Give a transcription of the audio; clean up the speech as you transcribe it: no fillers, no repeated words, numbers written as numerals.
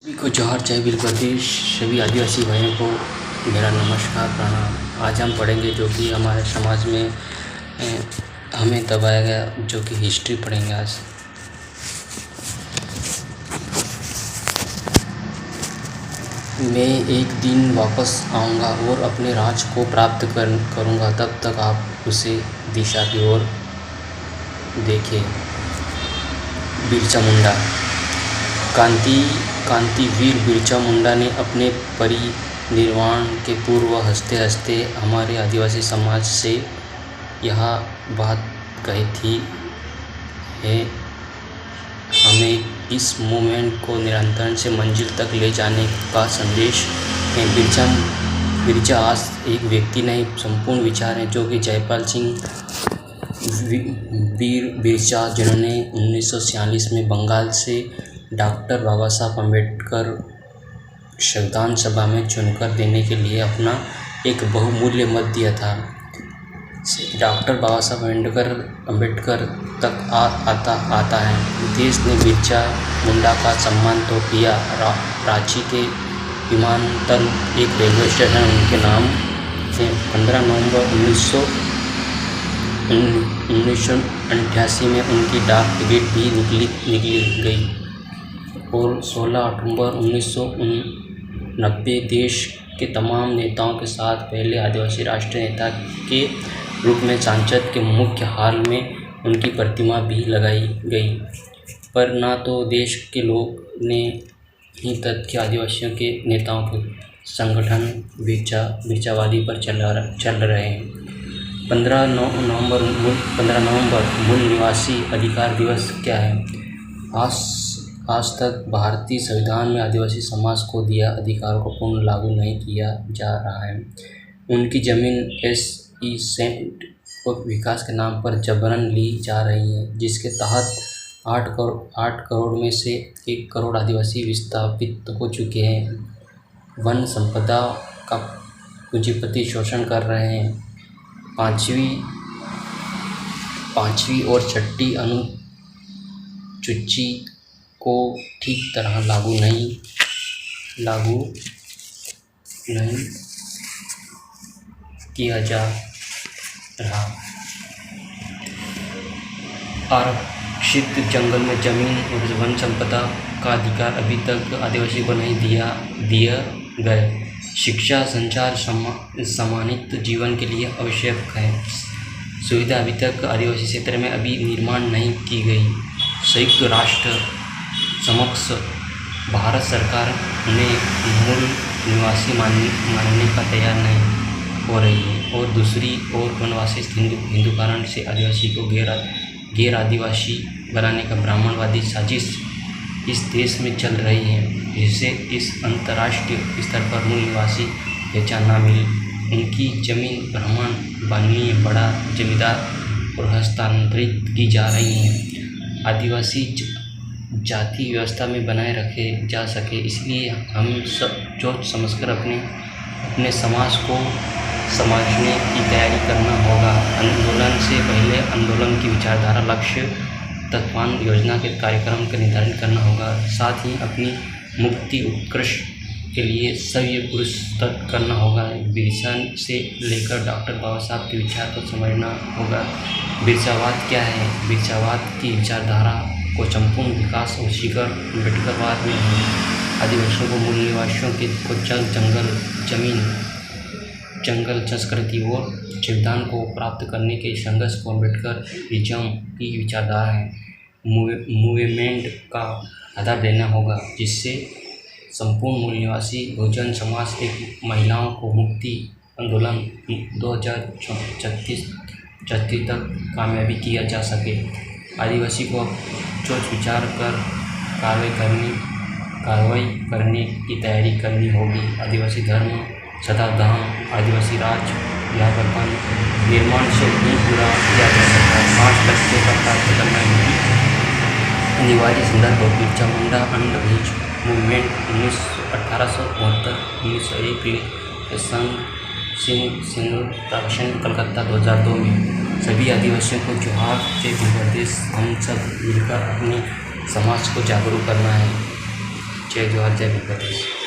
सभी को जोहार जय भील प्रदेश। सभी आदिवासी भाइयों को मेरा नमस्कार प्रणाम। आज हम पढ़ेंगे जो कि हमारे समाज में हमें दबाया गया, जो कि हिस्ट्री पढ़ेंगे आज। मैं एक दिन वापस आऊँगा और अपने राज को प्राप्त करूँगा। तब तक आप उसे दिशा की ओर देखिए। बिरसा मुंडा। क्रांतिवीर बिरसा मुंडा ने अपने परिनिर्वाण के पूर्व हंसते हंसते हमारे आदिवासी समाज से यह बात कही थी है हमें इस मूवमेंट को निरंतर से मंजिल तक ले जाने का संदेश है। बिरसा आज एक व्यक्ति नहीं, संपूर्ण विचार है, जो कि जयपाल सिंह बिरसा, जिन्होंने 1946 में बंगाल से डॉक्टर बाबा साहब अम्बेडकर संविधान सभा में चुनकर देने के लिए अपना एक बहुमूल्य मत दिया था, डॉक्टर बाबा साहब अम्बेडकर तक आता है। देश ने बिरसा मुंडा का सम्मान तो किया। रांची के विमानतल एक रेलवे स्टेशन उनके नाम है। 15 नवंबर 1988 में उनकी डाक टिकट भी निकली गई और 16 अक्टूबर 1990 देश के तमाम नेताओं के साथ पहले आदिवासी राष्ट्रीय नेता के रूप में सांसद के मुख्य हॉल में उनकी प्रतिमा भी लगाई गई। पर ना तो देश के लोग ने ही तथ्य आदिवासियों के नेताओं के संगठन बिरसावादी पर चल रहे हैं। 15 नवंबर मूल निवासी अधिकार दिवस क्या है? आज तक भारतीय संविधान में आदिवासी समाज को दिया अधिकारों को पूर्ण लागू नहीं किया जा रहा है। उनकी जमीन SE सेंट और विकास के नाम पर जबरन ली जा रही है, जिसके तहत 8 करोड़ में से 1 करोड़ आदिवासी विस्थापित हो चुके हैं। वन संपदा का पूंजीपति शोषण कर रहे हैं। पाँचवीं और छठी अनुसूची को ठीक तरह लागू नहीं किया जा रहा। आरक्षित जंगल में जमीन और वन संपदा का अधिकार अभी तक आदिवासी को नहीं दिया गए। शिक्षा, संचार, सम्मानित जीवन के लिए आवश्यक है सुविधा अभी तक आदिवासी क्षेत्र में अभी निर्माण नहीं की गई। संयुक्त राष्ट्र समक्ष भारत सरकार ने मूल निवासी मानने का तैयार नहीं हो रही है और दूसरी ओर वनवासी हिंदुकरण से आदिवासी को गैर आदिवासी बनाने का ब्राह्मणवादी साजिश इस देश में चल रही है, जिससे इस अंतर्राष्ट्रीय स्तर पर मूल निवासी पहचान न मिली। उनकी जमीन ब्राह्मण, बानिए, बड़ा जमींदार और हस्तांतरित की जा रही है। आदिवासी जाति व्यवस्था में बनाए रखे जा सके, इसलिए हम सब सोच समझकर अपने समाज को समझने की तैयारी करना होगा। आंदोलन से पहले आंदोलन की विचारधारा, लक्ष्य, तत्वान योजना के कार्यक्रम का निर्धारण करना होगा। साथ ही अपनी मुक्ति उत्कृष्ट के लिए सभी पुरस्कृत करना होगा। बिरसा से लेकर डॉक्टर बाबा साहब के विचार को समझना होगा। बिरसावाद क्या है? बिरसावाद की विचारधारा को संपूर्ण विकास और शिखर अम्बेडकरवाद में है। आदिवासियों को मूल निवासियों को जंगल संस्कृति और संविधान को प्राप्त करने के संघर्ष को अम्बेडकरिज्म की विचारधारा है। मूवमेंट का आधार देना होगा, जिससे संपूर्ण मूल निवासी बहुजन समाज एक महिलाओं को मुक्ति आंदोलन 2036 तक कामयाबी किया जा सके। आदिवासी को सोच विचार कर कार्रवाई करने की तैयारी करनी होगी। आदिवासी धर्म, सदा धाम, आदिवासी राज व्यापकता निर्माण से नहीं पूरा किया जा सकता। 5 लक्ष्यों का प्राप्त करना अनिवार्य। संदर्भ: Birsa Munda and his movement 1872, 1901 Singh प्रकाशन, कलकत्ता 2002 में। सभी आदिवासियों को जोहार जय भील प्रदेश। हम सब मिलकर अपने समाज को जागरूक करना है। जय जोहार जय गणपति।